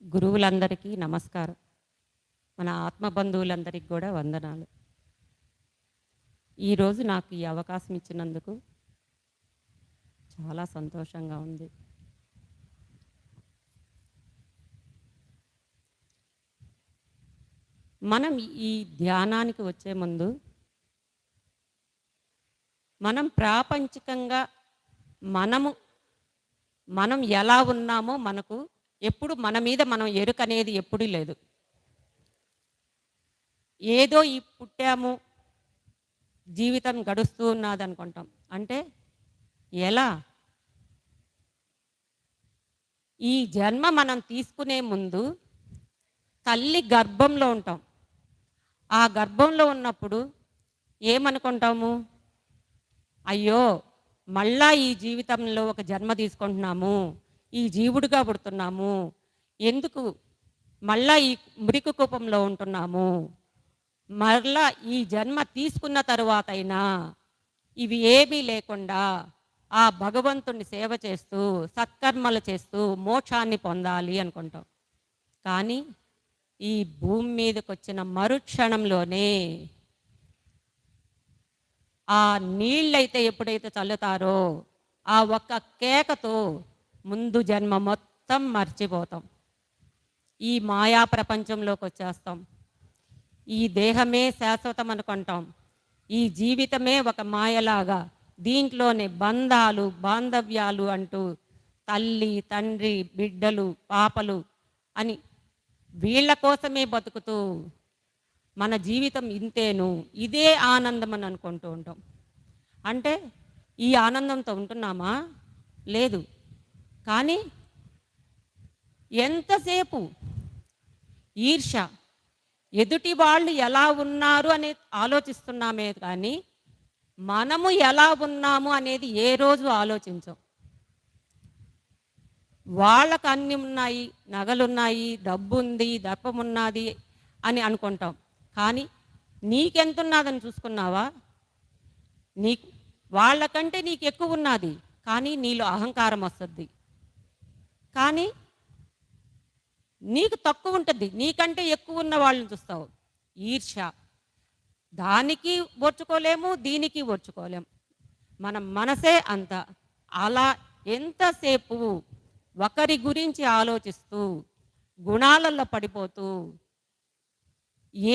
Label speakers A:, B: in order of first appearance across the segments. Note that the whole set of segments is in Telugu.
A: గురువులందరికీ నమస్కారం. మన ఆత్మ బంధువులందరికీ కూడా వందనాలు. ఈరోజు నాకు ఈ అవకాశం ఇచ్చినందుకు చాలా సంతోషంగా ఉంది. మనం ఈ ధ్యానానికి వచ్చే ముందు మనం ప్రాపంచికంగా మనం ఎలా ఉన్నామో మనకు ఎప్పుడు మన మీద మనం ఎరుకనేది ఎప్పుడూ లేదు. ఏదో ఈ పుట్టాము, జీవితం గడుస్తూ ఉన్నదనుకుంటాం. అంటే ఎలా? ఈ జన్మ మనం తీసుకునే ముందు తల్లి గర్భంలో ఉంటాం. ఆ గర్భంలో ఉన్నప్పుడు ఏమనుకుంటాము? అయ్యో, మళ్ళా ఈ జీవితంలో ఒక జన్మ తీసుకుంటున్నాము, ఈ జీవుడిగా పుడుతున్నాము, ఎందుకు మళ్ళా ఈ మురికి కూపంలో ఉంటున్నాము, మరలా ఈ జన్మ తీసుకున్న తరువాత అయినా ఇవి ఏమీ లేకుండా ఆ భగవంతుని సేవ చేస్తూ సత్కర్మలు చేస్తూ మోక్షాన్ని పొందాలి అనుకుంటాం. కానీ ఈ భూమి మీదకి వచ్చిన మరుక్షణంలోనే ఆ నీళ్ళైతే ఎప్పుడైతే చల్లుతారో ఆ ఒక్క కేకతో ముందు జన్మ మొత్తం మర్చిపోతాం. ఈ మాయా ప్రపంచంలోకి వచ్చేస్తాం. ఈ దేహమే శాశ్వతం అనుకుంటాం. ఈ జీవితమే ఒక మాయలాగా దీంట్లోనే బంధాలు బాంధవ్యాలు అంటూ తల్లి తండ్రి బిడ్డలు పాపలు అని వీళ్ళ కోసమే బతుకుతూ మన జీవితం ఇంతేను, ఇదే ఆనందం అని అనుకుంటూ ఉంటాం. అంటే ఈ ఆనందంతో ఉంటున్నామా? లేదు. కానీ ఎంతసేపు ఈర్ష్య, ఎదుటి వాళ్ళు ఎలా ఉన్నారు అని ఆలోచిస్తున్నామే కానీ మనము ఎలా ఉన్నాము అనేది ఏ రోజు ఆలోచించం. వాళ్ళకు అన్నీ ఉన్నాయి, నగలున్నాయి, డబ్బు ఉంది, దర్పమున్నది అని అనుకుంటాం. కానీ నీకెంతున్నదని చూసుకున్నావా? నీకు వాళ్ళకంటే నీకు ఎక్కువ ఉన్నది, కానీ నీలో అహంకారం వస్తుంది. కానీ నీకు తక్కువ ఉంటుంది, నీకంటే ఎక్కువ ఉన్న వాళ్ళని చూస్తావు. ఈర్ష్య, దానికి ఓర్చుకోలేము, దీనికి ఓర్చుకోలేము. మన మనసే అంత. అలా ఎంతసేపు ఒకరి గురించి ఆలోచిస్తూ గుణాలలో పడిపోతూ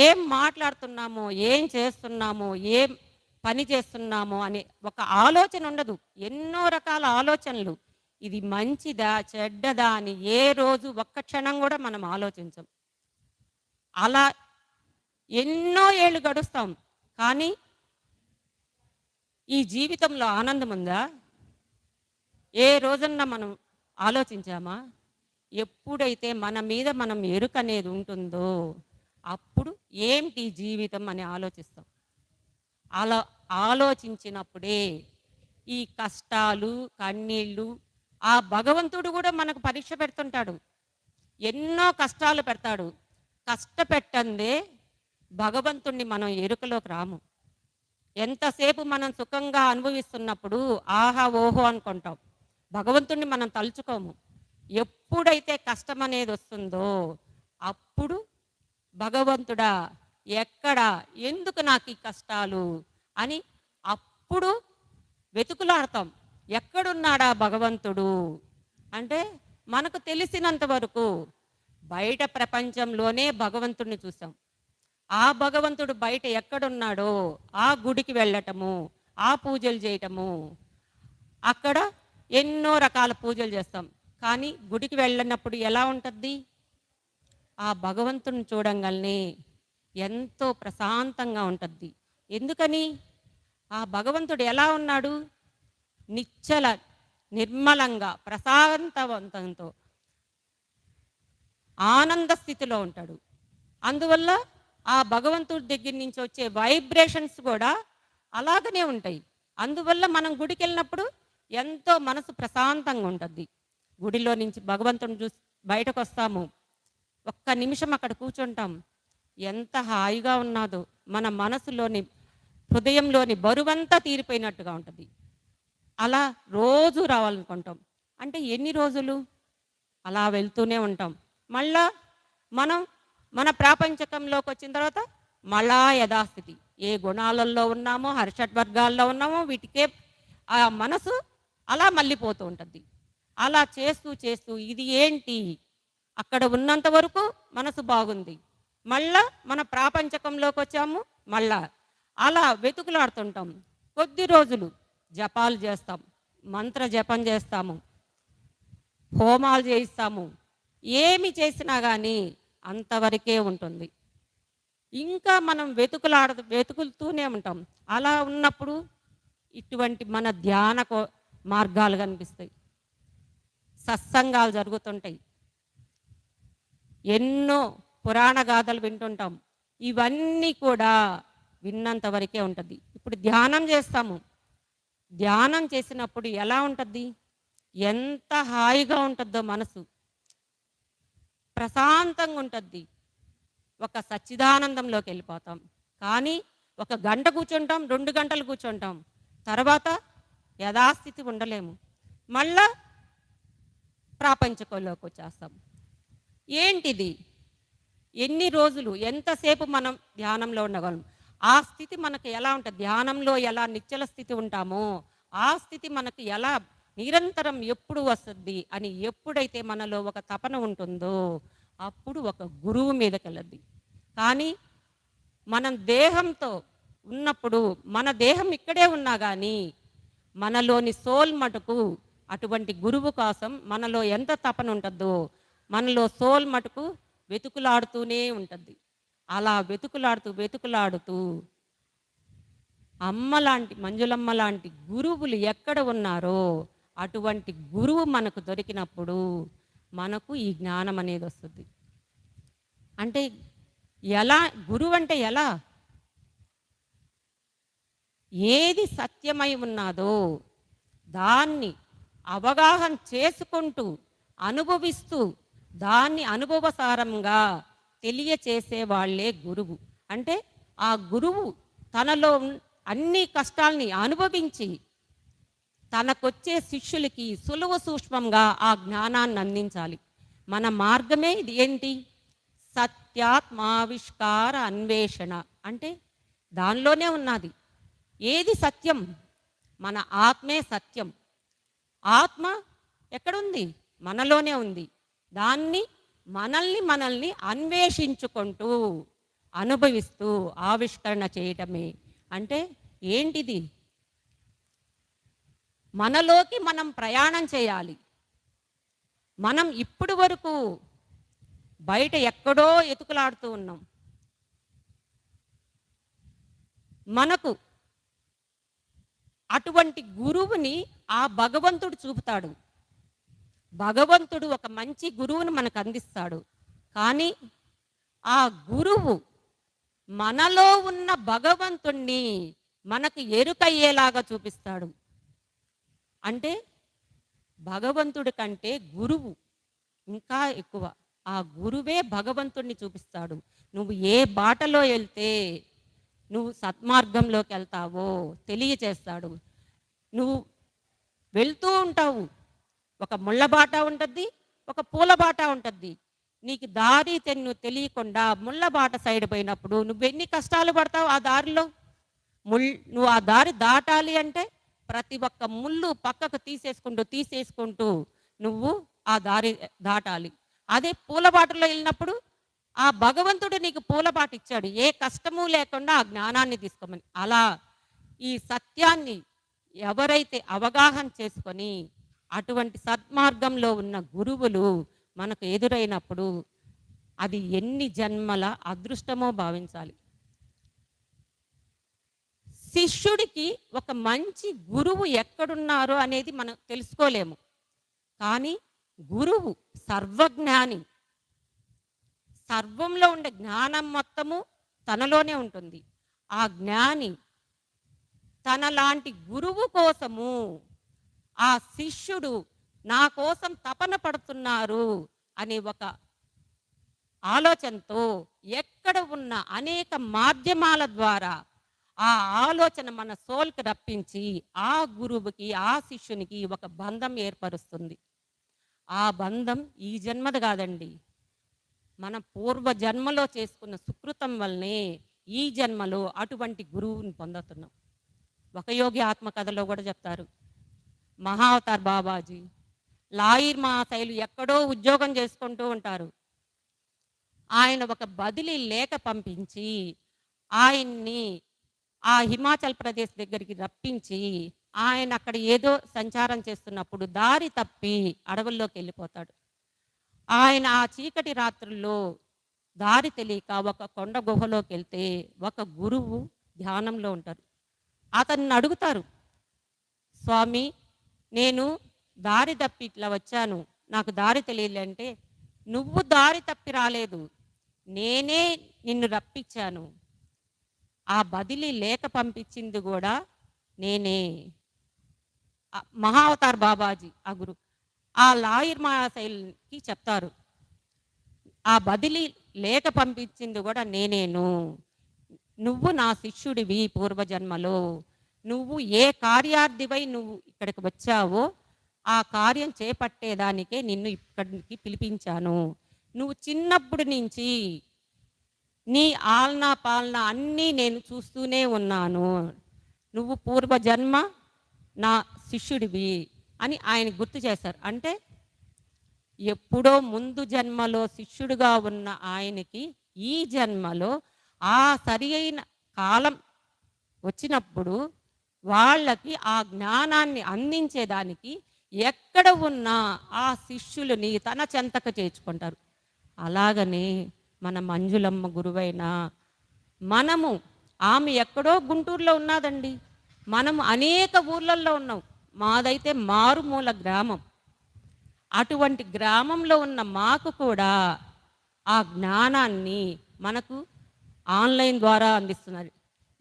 A: ఏం మాట్లాడుతున్నామో, ఏం చేస్తున్నామో, ఏం పని చేస్తున్నామో అనే ఒక ఆలోచన ఉండదు. ఎన్నో రకాల ఆలోచనలు, ఇది మంచిదా చెడ్డదా అని ఏ రోజు ఒక్క క్షణం కూడా మనం ఆలోచించం. అలా ఎన్నో ఏళ్ళు గడుస్తాం. కానీ ఈ జీవితంలో ఆనందం ఉందా? ఏ రోజన్నా మనం ఆలోచించామా? ఎప్పుడైతే మన మీద మనం ఎరుక అనేది ఉంటుందో అప్పుడు ఏంటి జీవితం అని ఆలోచిస్తాం. అలా ఆలోచించినప్పుడే ఈ కష్టాలు కన్నీళ్ళు, ఆ భగవంతుడు కూడా మనకు పరీక్ష పెడుతుంటాడు. ఎన్నో కష్టాలు పెడతాడు. కష్టపెట్టందే భగవంతుణ్ణి మనం ఎరుకలోకి రాము. ఎంతసేపు మనం సుఖంగా అనుభవిస్తున్నప్పుడు ఆహా ఓహో అనుకుంటాం, భగవంతుణ్ణి మనం తలుచుకోము. ఎప్పుడైతే కష్టం అనేది వస్తుందో అప్పుడు భగవంతుడా ఎక్కడ, ఎందుకు నాకు ఈ కష్టాలు అని అప్పుడు వెతుకులాడతాం. ఎక్కడున్నాడా భగవంతుడు అంటే మనకు తెలిసినంత వరకు బయట ప్రపంచంలోనే భగవంతుడిని చూసాం. ఆ భగవంతుడు బయట ఎక్కడున్నాడో ఆ గుడికి వెళ్ళటము, ఆ పూజలు చేయటము, అక్కడ ఎన్నో రకాల పూజలు చేస్తాం. కానీ గుడికి వెళ్ళినప్పుడు ఎలా ఉంటుంది? ఆ భగవంతుని చూడంగానే ఎంతో ప్రశాంతంగా ఉంటుంది. ఎందుకని? ఆ భగవంతుడు ఎలా ఉన్నాడు? నిశ్చల నిర్మలంగా ప్రశాంతవంతంతో ఆనంద స్థితిలో ఉంటాడు. అందువల్ల ఆ భగవంతుడి దగ్గర నుంచి వచ్చే వైబ్రేషన్స్ కూడా అలాగనే ఉంటాయి. అందువల్ల మనం గుడికి వెళ్ళినప్పుడు ఎంతో మనసు ప్రశాంతంగా ఉంటుంది. గుడిలో నుంచి భగవంతుని చూసి బయటకు వస్తాము, ఒక్క నిమిషం అక్కడ కూర్చుంటాం, ఎంత హాయిగా ఉన్నదో, మన మనసులోని హృదయంలోని బరువంతా తీరిపోయినట్టుగా ఉంటుంది. అలా రోజు రావాలనుకుంటాం. అంటే ఎన్ని రోజులు అలా వెళ్తూనే ఉంటాం. మళ్ళా మనం మన ప్రాపంచకంలోకి వచ్చిన తర్వాత మళ్ళా యథాస్థితి. ఏ గుణాలలో ఉన్నామో, హర్షడ్వర్గాల్లో ఉన్నామో వీటికే ఆ మనసు అలా మళ్ళీపోతూ ఉంటుంది. అలా చేస్తూ చేస్తూ ఇది ఏంటి? అక్కడ ఉన్నంత వరకు మనసు బాగుంది. మళ్ళా మన ప్రాపంచకంలోకి వచ్చాము. మళ్ళా అలా వెతుకులాడుతుంటాం. కొద్ది రోజులు జపాలు చేస్తాం, మంత్ర జపం చేస్తాము, హోమాలు చేయిస్తాము. ఏమి చేసినా కానీ అంతవరకే ఉంటుంది. ఇంకా మనం వెతుకుతూనే ఉంటాం. అలా ఉన్నప్పుడు ఇటువంటి మన ధ్యాన మార్గాలు కనిపిస్తాయి, సత్సంగాలు జరుగుతుంటాయి, ఎన్నో పురాణ గాథలు వింటుంటాం. ఇవన్నీ కూడా విన్నంత వరకే ఉంటుంది. ఇప్పుడు ధ్యానం చేస్తాము. ధ్యానం చేసినప్పుడు ఎలా ఉంటుంది? ఎంత హాయిగా ఉంటుందో మనసు, ప్రశాంతంగా ఉంటుంది. ఒక సచ్చిదానందంలోకి వెళ్ళిపోతాం. కానీ ఒక గంట కూర్చుంటాం, 2 గంటలు కూర్చుంటాం, తర్వాత యథాస్థితి ఉండలేము. మళ్ళా ప్రాపంచకంలోకి వచ్చేస్తాం. ఏంటిది? ఎన్ని రోజులు ఎంతసేపు మనం ధ్యానంలో ఉండగలం? ఆ స్థితి మనకు ఎలా ఉంటుంది? ధ్యానంలో ఎలా నిశ్చల స్థితి ఉంటామో ఆ స్థితి మనకు ఎలా నిరంతరం ఎప్పుడు వస్తుంది అని ఎప్పుడైతే మనలో ఒక తపన ఉంటుందో అప్పుడు ఒక గురువు మీదకి వెళ్ళద్ది. కానీ మనం దేహంతో ఉన్నప్పుడు మన దేహం ఇక్కడే ఉన్నా కానీ మనలోని సోల్ మటుకు అటువంటి గురువు కోసం మనలో ఎంత తపన ఉంటుందో మనలో సోల్ మటుకు వెతుకులాడుతూనే ఉంటుంది. అలా వెతుకులాడుతూ వెతుకులాడుతూ అమ్మ లాంటి, మంజులమ్మ లాంటి గురువులు ఎక్కడ ఉన్నారో అటువంటి గురువు మనకు దొరికినప్పుడు మనకు ఈ జ్ఞానం అనేది వస్తుంది. అంటే ఎలా గురువు అంటే ఎలా? ఏది సత్యమై ఉన్నదో దాన్ని అవగాహన చేసుకుంటూ అనుభవిస్తూ దాన్ని అనుభవసారంగా తెలియచేసే వాళ్ళే గురువు. అంటే ఆ గురువు తనలో అన్ని కష్టాల్ని అనుభవించి తనకొచ్చే శిష్యులకి సులువ సూక్ష్మంగా ఆ జ్ఞానాన్ని అందించాలి. మన మార్గమే ఇది. ఏంటి? సత్యాత్మావిష్కార అన్వేషణ. అంటే దానిలోనే ఉన్నది. ఏది సత్యం? మన ఆత్మే సత్యం. ఆత్మ ఎక్కడుంది? మనలోనే ఉంది. దాన్ని మనల్ని అన్వేషించుకుంటూ అనుభవిస్తూ ఆవిష్కరణ చేయటమే. అంటే ఏంటిది? మనలోకి మనం ప్రయాణం చేయాలి. మనం ఇప్పుడు వరకు బయట ఎక్కడో ఎతుకులాడుతూ ఉన్నాం. మనకు అటువంటి గురువుని ఆ భగవంతుడు చూపుతాడు. భగవంతుడు ఒక మంచి గురువుని మనకు అందిస్తాడు. కానీ ఆ గురువు మనలో ఉన్న భగవంతుణ్ణి మనకు ఎరుకయ్యేలాగా చూపిస్తాడు. అంటే భగవంతుడి కంటే గురువు ఇంకా ఎక్కువ. ఆ గురువే భగవంతుణ్ణి చూపిస్తాడు. నువ్వు ఏ బాటలో వెళ్తే నువ్వు సత్మార్గంలోకి వెళ్తావో తెలియచేస్తాడు. నువ్వు వెళ్తూ ఉంటావు. ఒక ముళ్ళ బాట ఉంటుంది, ఒక పూల బాట ఉంటుంది. నీకు దారి నువ్వు తెలియకుండా ముళ్ళ బాట సైడ్ పోయినప్పుడు నువ్వెన్ని కష్టాలు పడతావు ఆ దారిలో. నువ్వు ఆ దారి దాటాలి అంటే ప్రతి ఒక్క ముళ్ళు పక్కకు తీసేసుకుంటూ నువ్వు ఆ దారి దాటాలి. అదే పూల బాటలో వెళ్ళినప్పుడు ఆ భగవంతుడు నీకు పూలబాట ఇచ్చాడు, ఏ కష్టము లేకుండా ఆ జ్ఞానాన్ని తీసుకోమని. అలా ఈ సత్యాన్ని ఎవరైతే అవగాహన చేసుకొని అటువంటి సద్మార్గంలో ఉన్న గురువులు మనకు ఎదురైనప్పుడు అది ఎన్ని జన్మల అదృష్టమో భావించాలి. శిష్యుడికి ఒక మంచి గురువు ఎక్కడున్నారో అనేది మనం తెలుసుకోలేము. కానీ గురువు సర్వజ్ఞాని. సర్వంలో ఉండే జ్ఞానం మొత్తము తనలోనే ఉంటుంది. ఆ జ్ఞాని తనలాంటి గురువు కోసము ఆ శిష్యుడు నా కోసం తపన పడుతున్నారు అనే ఒక ఆలోచనతో ఎక్కడ ఉన్న అనేక మాధ్యమాల ద్వారా ఆ ఆలోచన మన సోల్కి రప్పించి ఆ గురువుకి ఆ శిష్యునికి ఒక బంధం ఏర్పరుస్తుంది. ఆ బంధం ఈ జన్మది కాదండి, మన పూర్వ జన్మలో చేసుకున్న సుకృతం వల్లనే ఈ జన్మలో అటువంటి గురువుని పొందుతున్నాం. ఒక యోగి ఆత్మకథలో కూడా చెప్తారు, మహావతార్ బాబాజీ లాయిర్ మహాశైలు ఎక్కడో ఉద్యోగం చేసుకుంటూ ఉంటారు. ఆయన ఒక బదిలీ లేఖ పంపించి ఆయన్ని ఆ హిమాచల్ ప్రదేశ్ దగ్గరికి రప్పించి ఆయన అక్కడ ఏదో సంచారం చేస్తున్నప్పుడు దారి తప్పి అడవుల్లోకి వెళ్ళిపోతాడు. ఆయన ఆ చీకటి రాత్రుల్లో దారి తెలియక ఒక కొండ గుహలోకి వెళ్తే ఒక గురువు ధ్యానంలో ఉంటారు. అతన్ని అడుగుతారు, స్వామి నేను దారి తప్పి ఇట్లా వచ్చాను, నాకు దారి తెలియలేంటే, నువ్వు దారి తప్పి రాలేదు, నేనే నిన్ను రప్పించాను, ఆ బదిలీ లేఖ పంపించింది కూడా నేనే. మహావతార్ బాబాజీ ఆ గురు ఆ లాయర్ మహాశైల్కి చెప్తారు, ఆ బదిలీ లేఖ పంపించింది కూడా నేనేను, నువ్వు నా శిష్యుడివి పూర్వజన్మలో, నువ్వు ఏ కార్యార్థివై నువ్వు ఇక్కడికి వచ్చావో ఆ కార్యం చేపట్టేదానికే నిన్ను ఇక్కడికి పిలిపించాను. నువ్వు చిన్నప్పటి నుంచి నీ ఆలనా పాలన అన్నీ నేను చూస్తూనే ఉన్నాను, నువ్వు పూర్వజన్మ నా శిష్యుడివి అని ఆయన గుర్తు చేశారు. అంటే ఎప్పుడో ముందు జన్మలో శిష్యుడిగా ఉన్న ఆయనకి ఈ జన్మలో ఆ సరి అయిన కాలం వచ్చినప్పుడు వాళ్ళకి ఆ జ్ఞానాన్ని అందించేదానికి ఎక్కడ ఉన్నా ఆ శిష్యులని తన చెంతకు చేర్చుకుంటారు. అలాగనే మన మంజులమ్మ గురువైన మనము, ఆమె ఎక్కడో గుంటూరులో ఉన్నదండి, మనము అనేక ఊర్లలో ఉన్నాం, మాదైతే మారుమూల గ్రామం. అటువంటి గ్రామంలో ఉన్న మాకు కూడా ఆ జ్ఞానాన్ని మనకు ఆన్లైన్ ద్వారా అందిస్తున్నారు.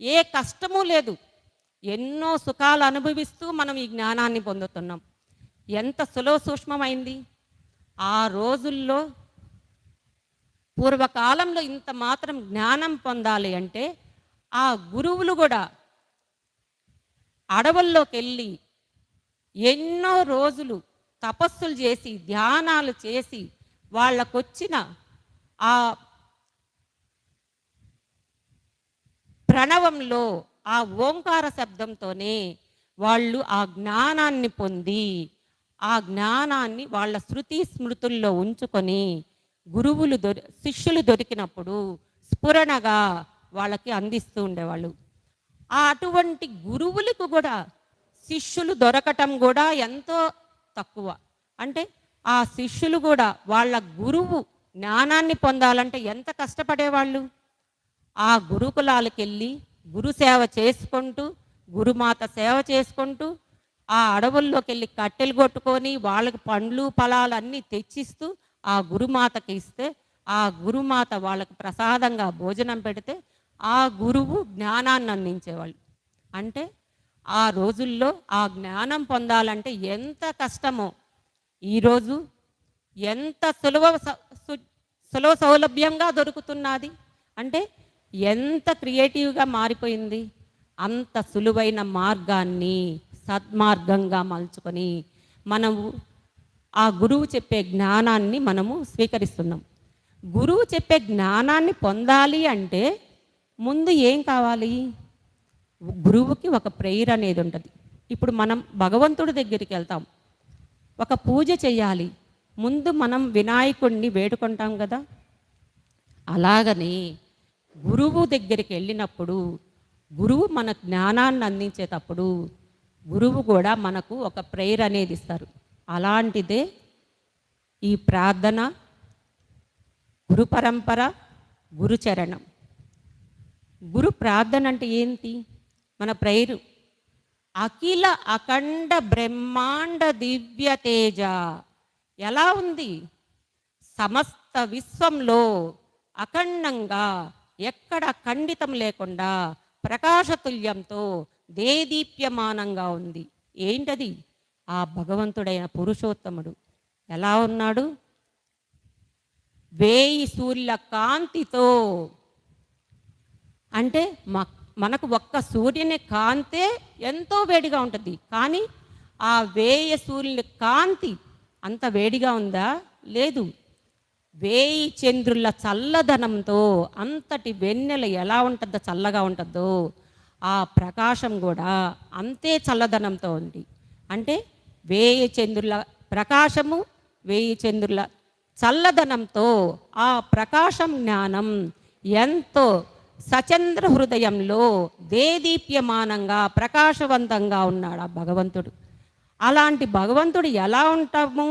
A: ఏ కష్టము లేదు, ఎన్నో సుఖాలు అనుభవిస్తూ మనం ఈ జ్ఞానాన్ని పొందుతున్నాం. ఎంత సులభ సూక్ష్మమైంది. ఆ రోజుల్లో పూర్వకాలంలో ఇంత మాత్రం జ్ఞానం పొందాలి అంటే ఆ గురువులు కూడా అడవుల్లోకి వెళ్ళి ఎన్నో రోజులు తపస్సులు చేసి ధ్యానాలు చేసి వాళ్ళకొచ్చిన ఆ ప్రణవంలో ఆ ఓంకార శబ్దంతోనే వాళ్ళు ఆ జ్ఞానాన్ని పొంది ఆ జ్ఞానాన్ని వాళ్ళ శృతి స్మృతుల్లో ఉంచుకొని గురువులు శిష్యులు దొరికినప్పుడు స్ఫురణగా వాళ్ళకి అందిస్తూ ఉండేవాళ్ళు. అటువంటి గురువులకు కూడా శిష్యులు దొరకటం కూడా ఎంతో తక్కువ. అంటే ఆ శిష్యులు కూడా వాళ్ళ గురువు జ్ఞానాన్ని పొందాలంటే ఎంత కష్టపడేవాళ్ళు. ఆ గురుకులాలకు వెళ్ళి గురు సేవ చేసుకుంటూ గురుమాత సేవ చేసుకుంటూ ఆ అడవుల్లోకి వెళ్ళి కట్టెలు కొట్టుకొని వాళ్ళకి పండ్లు ఫలాలు అన్నీ తెచ్చిస్తూ ఆ గురుమాతకి ఇస్తే ఆ గురుమాత వాళ్ళకి ప్రసాదంగా భోజనం పెడితే ఆ గురువు జ్ఞానాన్ని అందించేవాళ్ళు. అంటే ఆ రోజుల్లో ఆ జ్ఞానం పొందాలంటే ఎంత కష్టమో ఈరోజు ఎంత సులభ సౌలభ్యంగా దొరుకుతున్నది. అంటే ఎంత క్రియేటివ్గా మారిపోయింది. అంత సులువైన మార్గాన్ని సద్మార్గంగా మలుచుకొని మనము ఆ గురువు చెప్పే జ్ఞానాన్ని మనము స్వీకరిస్తున్నాం. గురువు చెప్పే జ్ఞానాన్ని పొందాలి అంటే ముందు ఏం కావాలి? గురువుకి ఒక ప్రేయర్ అనేది ఉంటుంది. ఇప్పుడు మనం భగవంతుడి దగ్గరికి వెళ్తాం, ఒక పూజ చేయాలి, ముందు మనం వినాయకుడిని వేడుకుంటాం కదా. అలాగని గురువు దగ్గరికి వెళ్ళినప్పుడు గురువు మన జ్ఞానాన్ని అందించేటప్పుడు గురువు కూడా మనకు ఒక ప్రేయర్ అనేది ఇస్తారు. అలాంటిదే ఈ ప్రార్థన, గురు పరంపర, గురుచరణం. గురు ప్రార్థన అంటే ఏంటి? మన ప్రేయరు అఖిల అఖండ బ్రహ్మాండ దివ్య తేజ ఎలా ఉంది? సమస్త విశ్వంలో అఖండంగా ఎక్కడ ఖండితం లేకుండా ప్రకాశతుల్యంతో దేదీప్యమానంగా ఉంది. ఏంటది? ఆ భగవంతుడైన పురుషోత్తముడు ఎలా ఉన్నాడు? 1000 సూర్యుల కాంతితో. అంటే మనకు ఒక్క సూర్యుని కాంతే ఎంతో వేడిగా ఉంటుంది, కానీ ఆ 1000 సూర్యుల కాంతి అంత వేడిగా ఉందా? లేదు. వేయి చంద్రుల చల్లదనంతో, అంతటి వెన్నెల ఎలా ఉంటుందో చల్లగా ఉంటుందో ఆ ప్రకాశం కూడా అంతే చల్లదనంతో ఉంది. అంటే వేయి చంద్రుల ప్రకాశము, వేయి చంద్రుల చల్లదనంతో ఆ ప్రకాశం జ్ఞానం ఎంతో సచంద్ర హృదయంలో దేదీప్యమానంగా ప్రకాశవంతంగా ఉన్నాడు ఆ భగవంతుడు. అలాంటి భగవంతుడు ఎలా ఉంటాము?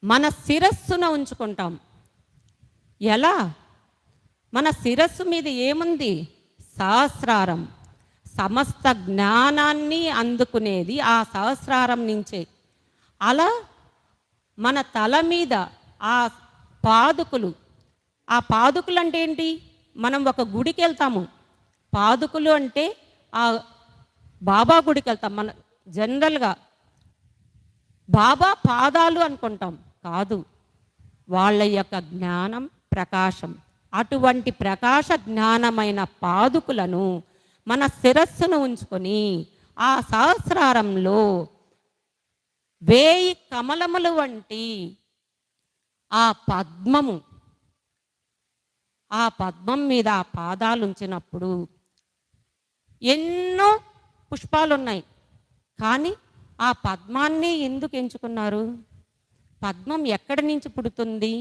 A: మన శిరస్సున ఉంచుకుంటాం. ఎలా? మన శిరస్సు మీద ఏముంది? సహస్రారం. సమస్త జ్ఞానాన్ని అందుకునేది ఆ సహస్రారం నుంచే. అలా మన తల మీద ఆ పాదుకులు, ఆ పాదుకులు అంటే ఏంటి? మనం ఒక గుడికి వెళ్తాము, పాదుకులు అంటే ఆ బాబా గుడికి వెళ్తాం. మన జనరల్గా బాబా పాదాలు అనుకుంటాం, కాదు, వాళ్ళ యొక్క జ్ఞానం ప్రకాశం. అటువంటి ప్రకాశ జ్ఞానమైన పాదుకులను మన శిరస్సును ఉంచుకొని ఆ సహస్రారంలో వేయి కమలములు వంటి ఆ పద్మము, ఆ పద్మం మీద ఆ పాదాలు ఉంచినప్పుడు ఎన్నో పుష్పాలు ఉన్నాయి, కానీ ఆ పద్మాన్ని ఎందుకు ఎంచుకున్నారు? పద్మం ఎక్కడి నుంచి పుడుతుంది?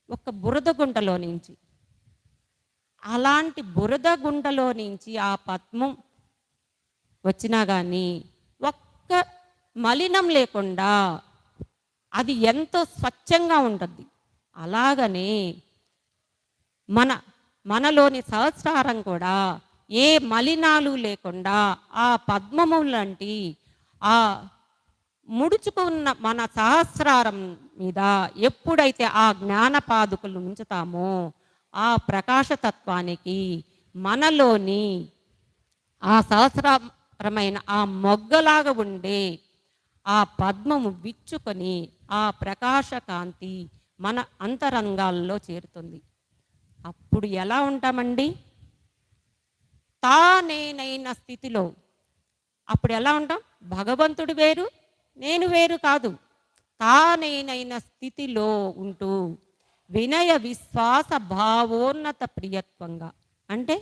A: ఒక బురద గుంటలో నుంచి. అలాంటి బురద గుంటలో నుంచి ఆ పద్మం వచ్చినా కానీ ఒక్క మలినం లేకుండా అది ఎంతో స్వచ్ఛంగా ఉంటుంది. అలాగనే మనలోని సహస్రారం కూడా ఏ మలినాలు లేకుండా ఆ పద్మము లాంటి ఆ ముడుచుకున్న మన సహస్రారం మీద ఎప్పుడైతే ఆ జ్ఞానపాదుకులు ఉంచుతామో ఆ ప్రకాశతత్వానికి మనలోని ఆ సహస్రమైన ఆ మొగ్గలాగా ఉండే ఆ పద్మము విచ్చుకొని ఆ ప్రకాశకాంతి మన అంతరంగాల్లో చేరుతుంది. అప్పుడు ఎలా ఉంటామండి? తానేనైన స్థితిలో. అప్పుడు ఎలా ఉంటాం? భగవంతుడు వేరు, నేను వేరు కాదు. తానేనైన స్థితిలో ఉంటూ వినయ విశ్వాస భావోన్నత ప్రియత్వంగా, అంటే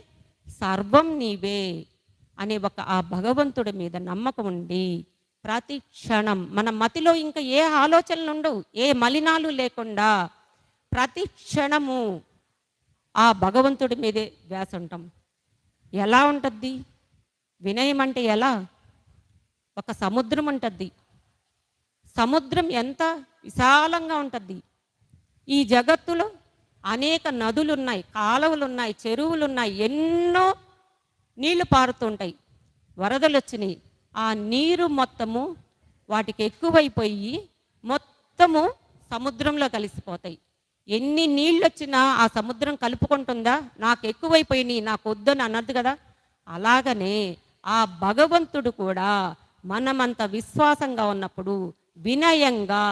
A: సర్వం నీవే అనే ఒక ఆ భగవంతుడి మీద నమ్మకం ఉండి ప్రతి క్షణం మన మతిలో ఇంకా ఏ ఆలోచనలు ఉండవు, ఏ మలినాలు లేకుండా ప్రతి క్షణము ఆ భగవంతుడి మీదే ధ్యాస ఉంటాం. ఎలా ఉంటుంది వినయం అంటే? ఎలా? ఒక సముద్రం ఉంటుంది. సముద్రం ఎంత విశాలంగా ఉంటుంది. ఈ జగత్తులో అనేక నదులు ఉన్నాయి, కాలువలు ఉన్నాయి, చెరువులు ఉన్నాయి, ఎన్నో నీళ్లు పారుతుంటాయి. వరదలు వచ్చినాయి, ఆ నీరు మొత్తము వాటికి ఎక్కువైపోయి మొత్తము సముద్రంలో కలిసిపోతాయి. ఎన్ని నీళ్ళు వచ్చినా ఆ సముద్రం కలుపుకుంటుందా? నాకు ఎక్కువైపోయినాయి, నాకు వద్దని అన్నది కదా. అలాగనే ఆ భగవంతుడు కూడా మనమంత విశ్వాసంగా ఉన్నప్పుడు వినయంగా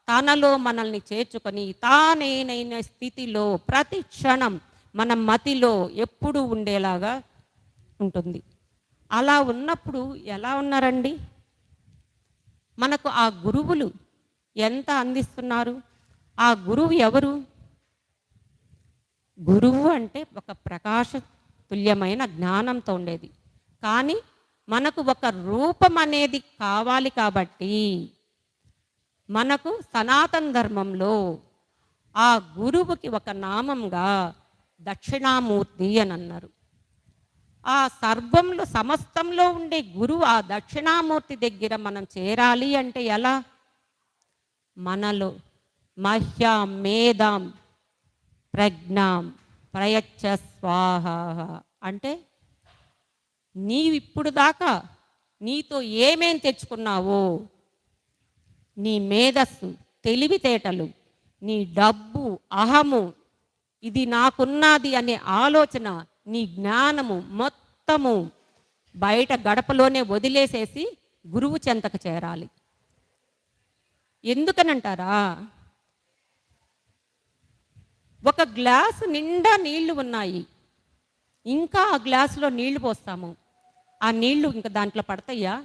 A: తనలో మనల్ని చేర్చుకొని తానేనైన స్థితిలో ప్రతి క్షణం మన మతిలో ఎప్పుడూ ఉండేలాగా ఉంటుంది. అలా ఉన్నప్పుడు ఎలా ఉన్నారండి? మనకు ఆ గురువులు ఎంత అందిస్తున్నారు? ఆ గురువు ఎవరు? గురువు అంటే ఒక ప్రకాశ తుల్యమైన జ్ఞానంతో ఉండేది. కానీ మనకు ఒక రూపం అనేది కావాలి కాబట్టి మనకు సనాతన ధర్మంలో ఆ గురువుకి ఒక నామంగా దక్షిణామూర్తి అని అన్నారు. ఆ సర్వంలో సమస్తంలో ఉండే గురువు ఆ దక్షిణామూర్తి దగ్గర మనం చేరాలి అంటే ఎలా? మనలో మహ్యాం మేధాం ప్రజ్ఞాం ప్రయచ్చ స్వాహ అంటే నీవిప్పుడు దాకా నీతో ఏమేం తెచ్చుకున్నావో, నీ మేధస్సు, తెలివితేటలు, నీ డబ్బు, అహము, ఇది నాకున్నది అనే ఆలోచన, నీ జ్ఞానము మొత్తము బయట గడపలోనే వదిలేసేసి గురువు చెంతకు చేరాలి. ఎందుకనంటారా? ఒక గ్లాసు నిండా నీళ్లు ఉన్నాయి, ఇంకా ఆ గ్లాసులో నీళ్లు పోస్తాము, ఆ నీళ్లు ఇంకా దాంట్లో పడతాయా?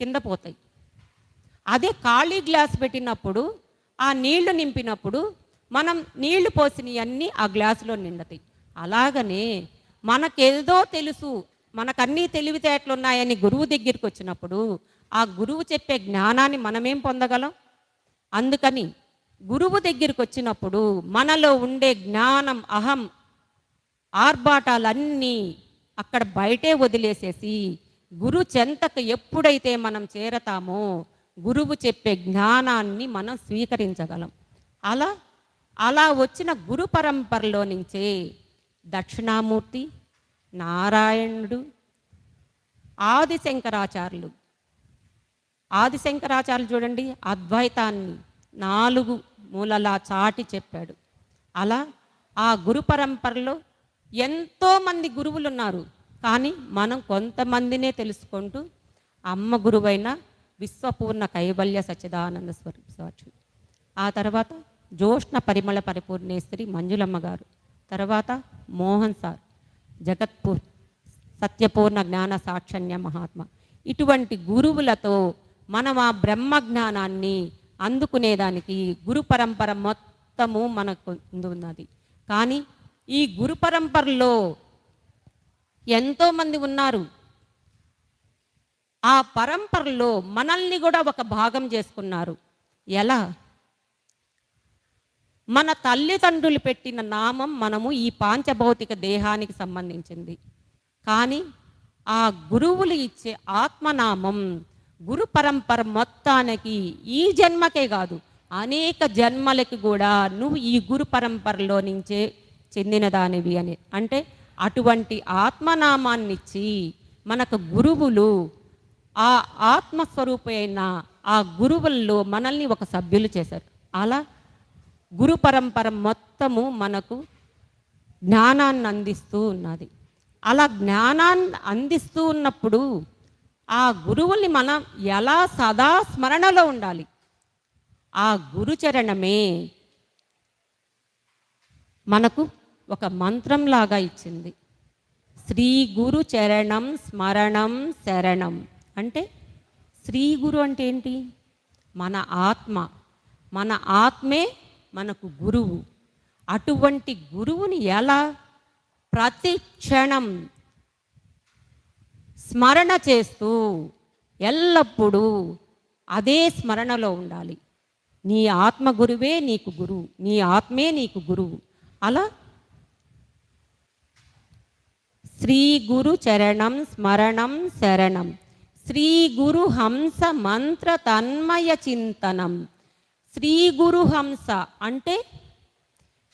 A: కింద పోతాయి. అదే ఖాళీ గ్లాస్ పెట్టినప్పుడు ఆ నీళ్లు నింపినప్పుడు మనం నీళ్లు పోసినవన్నీ ఆ గ్లాసులో నిండతాయి. అలాగనే మనకేదో తెలుసు, మనకన్నీ తెలివితేటలు ఉన్నాయని గురువు దగ్గరికి వచ్చినప్పుడు ఆ గురువు చెప్పే జ్ఞానాన్ని మనమేం పొందగలం? అందుకని గురువు దగ్గరికి వచ్చినప్పుడు మనలో ఉండే జ్ఞానం, అహం, ఆర్భాటాలన్నీ అక్కడ బయటే వదిలేసేసి గురు చెంతకు ఎప్పుడైతే మనం చేరతామో గురువు చెప్పే జ్ఞానాన్ని మనం స్వీకరించగలం. అలా అలా వచ్చిన గురు పరంపరలో నుంచే దక్షిణామూర్తి, నారాయణుడు, ఆదిశంకరాచార్యులు ఆదిశంకరాచార్యులు చూడండి, అద్వైతాన్ని 4 మూలలా చాటి చెప్పాడు. అలా ఆ గురు పరంపరలో ఎంతోమంది గురువులు ఉన్నారు. కానీ మనం కొంతమందినే తెలుసుకుంటూ అమ్మ గురువైన విశ్వపూర్ణ కైవల్య సచ్చిదానంద స్వరూప సాక్షి, ఆ తర్వాత జ్యోష్ణ పరిమళ పరిపూర్ణేశ్వరి మంజులమ్మ గారు, తర్వాత మోహన్ సార్, జగత్పూర్ సత్యపూర్ణ జ్ఞాన సాక్షణ్య మహాత్మ, ఇటువంటి గురువులతో మనం ఆ బ్రహ్మ జ్ఞానాన్ని అందుకునేదానికి గురు పరంపర మొత్తము మనకు ఉన్నది. కానీ ఈ గురు పరంపరలో ఎంతోమంది ఉన్నారు. ఆ పరంపరలో మనల్ని కూడా ఒక భాగం చేసుకున్నారు. ఎలా? మన తల్లిదండ్రులు పెట్టిన నామం మనము ఈ పాంచభౌతిక దేహానికి సంబంధించింది. కానీ ఆ గురువులు ఇచ్చే ఆత్మనామం గురు పరంపర మొత్తానికి ఈ జన్మకే కాదు అనేక జన్మలకి కూడా నువ్వు ఈ గురు పరంపరలో నుంచే చెందిన దానివి అని. అంటే అటువంటి ఆత్మనామాన్నిచ్చి మనకు గురువులు ఆ ఆత్మస్వరూపైన ఆ గురువుల్లో మనల్ని ఒక సభ్యులు చేశారు. అలా గురు పరంపర మొత్తము మనకు జ్ఞానాన్ని అందిస్తూ ఉన్నది. అలా జ్ఞానాన్ని అందిస్తూ ఉన్నప్పుడు ఆ గురువుల్ని మనం ఎలా సదా స్మరణలో ఉండాలి. ఆ గురుచరణమే మనకు ఒక మంత్రంలాగా ఇచ్చింది. శ్రీ గురు చరణం స్మరణం శరణం. అంటే శ్రీ గురు అంటే ఏంటి? మన ఆత్మ. మన ఆత్మే మనకు గురువు. అటువంటి గురువుని ఎలా ప్రతి క్షణం స్మరణ చేస్తూ ఎల్లప్పుడూ అదే స్మరణలో ఉండాలి. నీ ఆత్మ గురువే నీకు గురువు, నీ ఆత్మే నీకు గురువు. అలా శ్రీ గురు చరణం స్మరణం శరణం, శ్రీ గురు హంస మంత్ర తన్మయ చింతనం. శ్రీ గురు హంస అంటే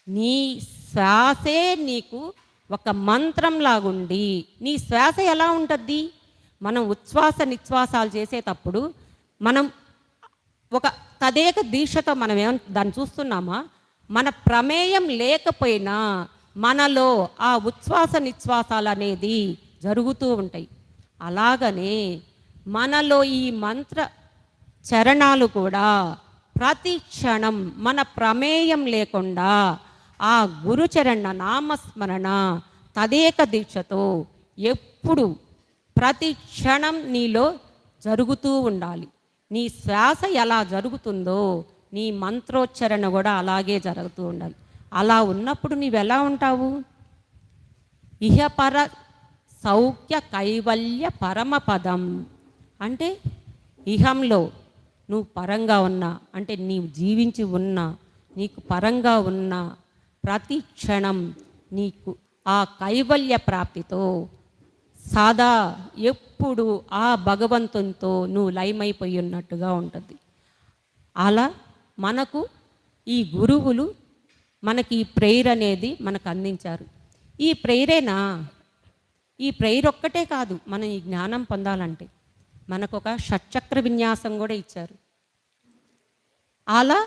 A: నీ శ్వాసే నీకు ఒక మంత్రం లాగుండి, నీ శ్వాస ఎలా ఉంటుంది? మనం ఉచ్ఛ్వాస నిశ్వాసాలు చేసేటప్పుడు మనం ఒక తదేక దీక్షతో మనం దాన్ని చూస్తున్నామా? మన ప్రమేయం లేకపోయినా మనలో ఆ ఉచ్ఛ్వాస నిశ్వాసాలు అనేది జరుగుతూ ఉంటాయి. అలాగనే మనలో ఈ మంత్ర చరణాలు కూడా ప్రతి క్షణం మన ప్రమేయం లేకుండా ఆ గురుచరణ నామస్మరణ తదేక దీక్షతో ఎప్పుడు ప్రతి క్షణం నీలో జరుగుతూ ఉండాలి. నీ శ్వాస ఎలా జరుగుతుందో నీ మంత్రోచ్చరణ కూడా అలాగే జరుగుతూ ఉండాలి. అలా ఉన్నప్పుడు నీవెలా ఉంటావు? ఇహపర సౌఖ్య కైవల్య పరమపదం. అంటే ఇహంలో నువ్వు పరంగా ఉన్నా, అంటే నీవు జీవించి ఉన్నా, నీకు పరంగా ఉన్నా ప్రతి క్షణం నీకు ఆ కైవల్య ప్రాప్తితో సదా ఎప్పుడు ఆ భగవంతునితో నువ్వు లయమైపోయి ఉన్నట్టుగా ఉంటుంది. అలా మనకు ఈ గురువులు మనకి ఈ ప్రేయర్ అనేది మనకు అందించారు. ఈ ప్రేరేనా, ఈ ప్రేయర్ ఒక్కటే కాదు, మనం ఈ జ్ఞానం పొందాలంటే మనకు ఒక షట్చక్ర విన్యాసం కూడా ఇచ్చారు. అలా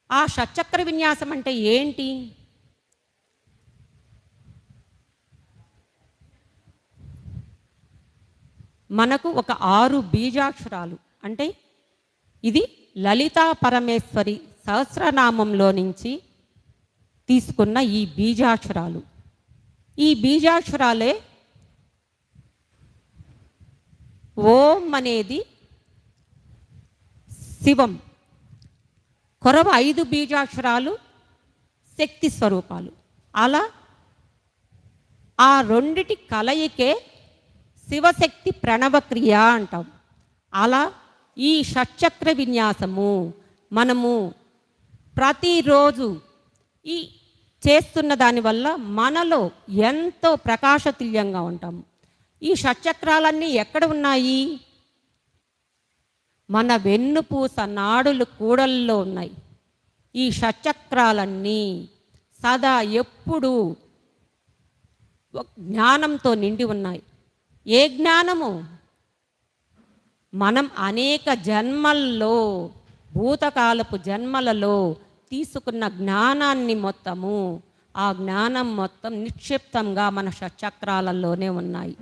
A: ఆ షట్చక్ర విన్యాసం అంటే ఏంటి? మనకు ఒక 6 బీజాక్షరాలు. అంటే ఇది లలితా పరమేశ్వరి సహస్రనామంలో నుంచి తీసుకున్న ఈ బీజాక్షరాలు. ఈ బీజాక్షరాలే ఓం అనేది శివం, కొరవ 5 బీజాక్షరాలు శక్తి స్వరూపాలు. అలా ఆ రెండిటి కలయికే శివశక్తి ప్రణవక్రియ అంటాం. అలా ఈ షట్చక్ర విన్యాసము మనము ప్రతిరోజు ఈ చేస్తున్న దానివల్ల మనలో ఎంతో ప్రకాశతుల్యంగా ఉంటాము. ఈ షట్చక్రాలన్నీ ఎక్కడ ఉన్నాయి? మన వెన్నుపూస నాడులు కూడల్లో ఉన్నాయి. ఈ షట్చక్రాలన్నీ సదా ఎప్పుడూ జ్ఞానంతో నిండి ఉన్నాయి. ఏ జ్ఞానము? మనం అనేక జన్మల్లో, భూతకాలపు జన్మలలో తీసుకున్న జ్ఞానాన్ని మొత్తము, ఆ జ్ఞానం మొత్తం నిక్షిప్తంగా మన షట్చక్రాలలోనే ఉన్నాయి.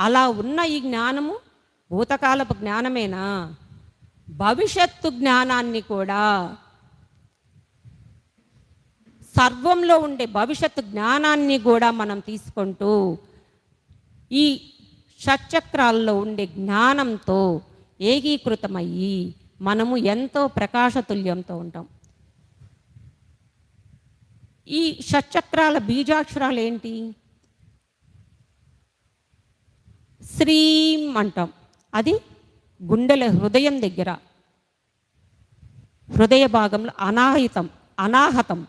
A: అలా ఉన్న ఈ జ్ఞానము భూతకాలపు జ్ఞానమేనా? భవిష్యత్తు జ్ఞానాన్ని కూడా, సర్వంలో ఉండే భవిష్యత్తు జ్ఞానాన్ని కూడా మనం తీసుకుంటూ ఈ షట్చక్రాల్లో ఉండే జ్ఞానంతో ఏకీకృతమయ్యి మనము ఎంతో ప్రకాశతుల్యంతో ఉంటాం. ఈ షట్చక్రాల బీజాక్షరాలు ఏంటి? శ్రీం అంటాం. అది గుండెల హృదయం దగ్గర, హృదయ భాగంలో అనాహతం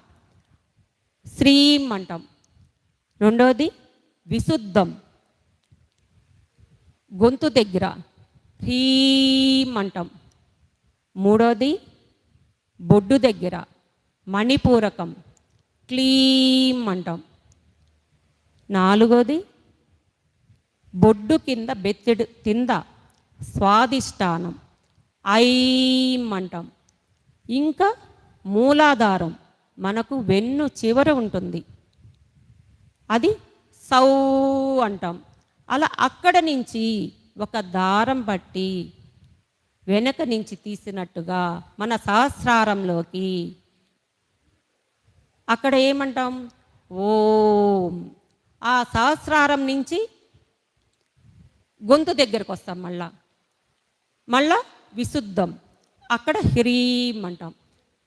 A: శ్రీం అంటాం. రెండోది విశుద్ధం, గొంతు దగ్గర హ్రీం అంటాం. మూడోది బొడ్డు దగ్గర మణిపూరకం క్లీం అంటాం. నాలుగోది బొడ్డు కింద బెత్తెడు కింద స్వాదిష్టానం ఐం అంటాం. ఇంకా మూలాధారం మనకు వెన్ను చివర ఉంటుంది, అది సౌ అంటాం. అలా అక్కడ నుంచి ఒక దారం పట్టి వెనక నుంచి తీసినట్టుగా మన సహస్రారంలోకి అక్కడ ఏమంటాం? ఓం. ఆ సహస్రారం నుంచి గొంతు దగ్గరకు వస్తాం. మళ్ళా విశుద్ధం, అక్కడ హ్రీం అంటాం.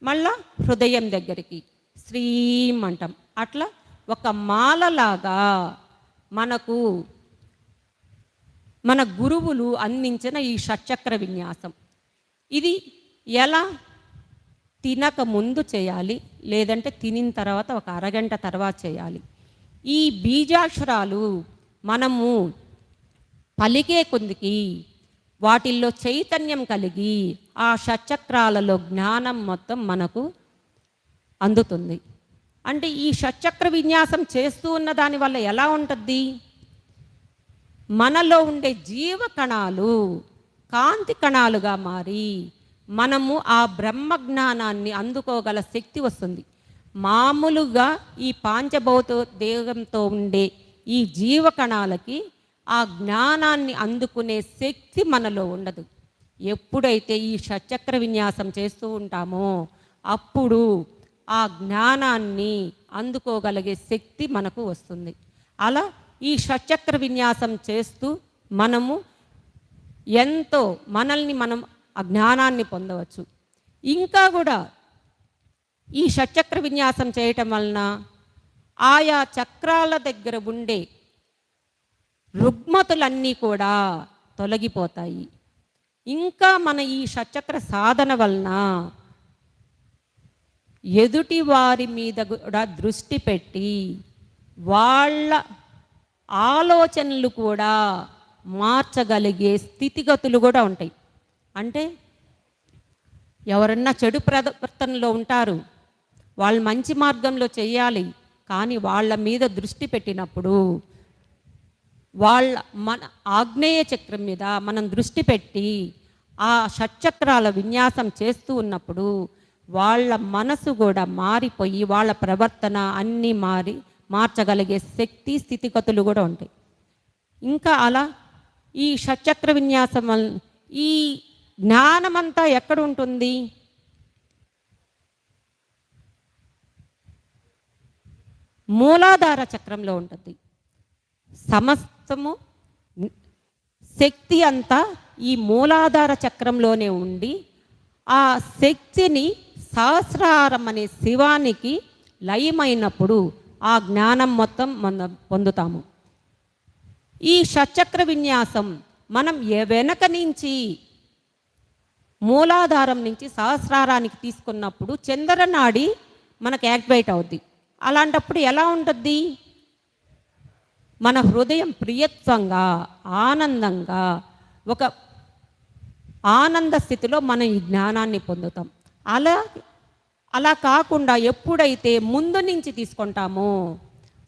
A: మళ్ళా హృదయం దగ్గరికి శ్రీం అంటాం. అట్లా ఒక మాలలాగా మనకు మన గురువులు అందించిన ఈ షట్చక్ర విన్యాసం. ఇది ఎలా? తినక ముందు చేయాలి, లేదంటే తినిన తర్వాత ఒక అరగంట తర్వాత చేయాలి. ఈ బీజాక్షరాలు మనము పలికే కొందికి వాటిల్లో చైతన్యం కలిగి ఆ షట్చక్రాలలో జ్ఞానం మొత్తం మనకు అందుతుంది. అంటే ఈ షట్చక్ర విన్యాసం చేస్తూ ఉన్న దాని వల్ల ఎలా ఉంటుంది? మనలో ఉండే జీవ కణాలు కాంతి కణాలుగా మారి మనము ఆ బ్రహ్మ జ్ఞానాన్ని అందుకోగల శక్తి వస్తుంది. మామూలుగా ఈ పాంచభౌత దేహంతో ఉండే ఈ జీవ కణాలకి ఆ జ్ఞానాన్ని అందుకునే శక్తి మనలో ఉండదు. ఎప్పుడైతే ఈ షట్చక్ర విన్యాసం చేస్తూ ఉంటామో అప్పుడు ఆ జ్ఞానాన్ని అందుకోగలిగే శక్తి మనకు వస్తుంది. అలా ఈ షట్చక్ర విన్యాసం చేస్తూ మనము ఎంతో మనల్ని మనం ఆ జ్ఞానాన్ని పొందవచ్చు. ఇంకా కూడా ఈ షట్చక్ర విన్యాసం చేయటం వలన ఆయా చక్రాల దగ్గర ఉండే రుగ్మతులన్నీ కూడా తొలగిపోతాయి. ఇంకా మన ఈ షట్చక్ర సాధన వలన ఎదుటి వారి మీద కూడా దృష్టి పెట్టి వాళ్ళ ఆలోచనలు కూడా మార్చగలిగే స్థితిగతులు కూడా ఉంటాయి. అంటే ఎవరన్నా చెడు ప్రవర్తనలో ఉంటారు, వాళ్ళు మంచి మార్గంలో చేయాలి, కానీ వాళ్ళ మీద దృష్టి పెట్టినప్పుడు మన ఆగ్నేయ చక్రం మీద మనం దృష్టి పెట్టి ఆ షట్చక్రాల విన్యాసం చేస్తూ ఉన్నప్పుడు వాళ్ళ మనసు కూడా మారిపోయి వాళ్ళ ప్రవర్తన అన్నీ మార్చగలిగే శక్తి స్థితిగతులు కూడా ఉంటాయి. ఇంకా అలా ఈ షట్చక్ర విన్యాసం ఈ జ్ఞానమంతా ఎక్కడ ఉంటుంది? మూలాధార చక్రంలో ఉంటుంది. సమస్తము శక్తి అంతా ఈ మూలాధార చక్రంలోనే ఉండి ఆ శక్తిని సహస్రారం అనే శివానికి లయమైనప్పుడు ఆ జ్ఞానం మొత్తం పొందుతాము. ఈ షట్చక్ర విన్యాసం మనం వెనక నుంచి మూలాధారం నుంచి సహస్రారానికి తీసుకున్నప్పుడు చంద్రనాడి మనకు యాక్టివేట్ అవుద్ది. అలాంటప్పుడు ఎలా ఉంటుంది? మన హృదయం ప్రియత్వంగా ఆనందంగా ఒక ఆనంద స్థితిలో మనం ఈ జ్ఞానాన్ని పొందుతాం. అలా కాకుండా ఎప్పుడైతే ముందు నుంచి తీసుకుంటామో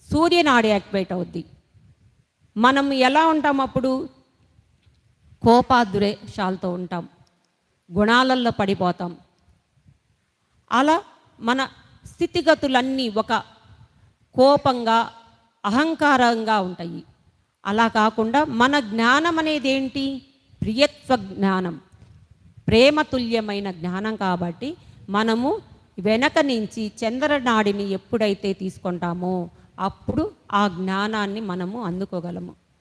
A: సూర్యనాడి యాక్టివేట్ అవుద్ది. మనం ఎలా ఉంటాం? అప్పుడు కోపాద్వేషాలతో ఉంటాం, గుణాలల్లో పడిపోతాం. అలా మన స్థితిగతులన్నీ ఒక కోపంగా అహంకారంగా ఉంటాయి. అలా కాకుండా మన జ్ఞానం అనేది ఏంటి? ప్రియత్వ జ్ఞానం, ప్రేమతుల్యమైన జ్ఞానం. కాబట్టి మనము వెనక నుంచి చంద్రనాడిని ఎప్పుడైతే తీసుకుంటామో అప్పుడు ఆ జ్ఞానాన్ని మనము అందుకోగలము.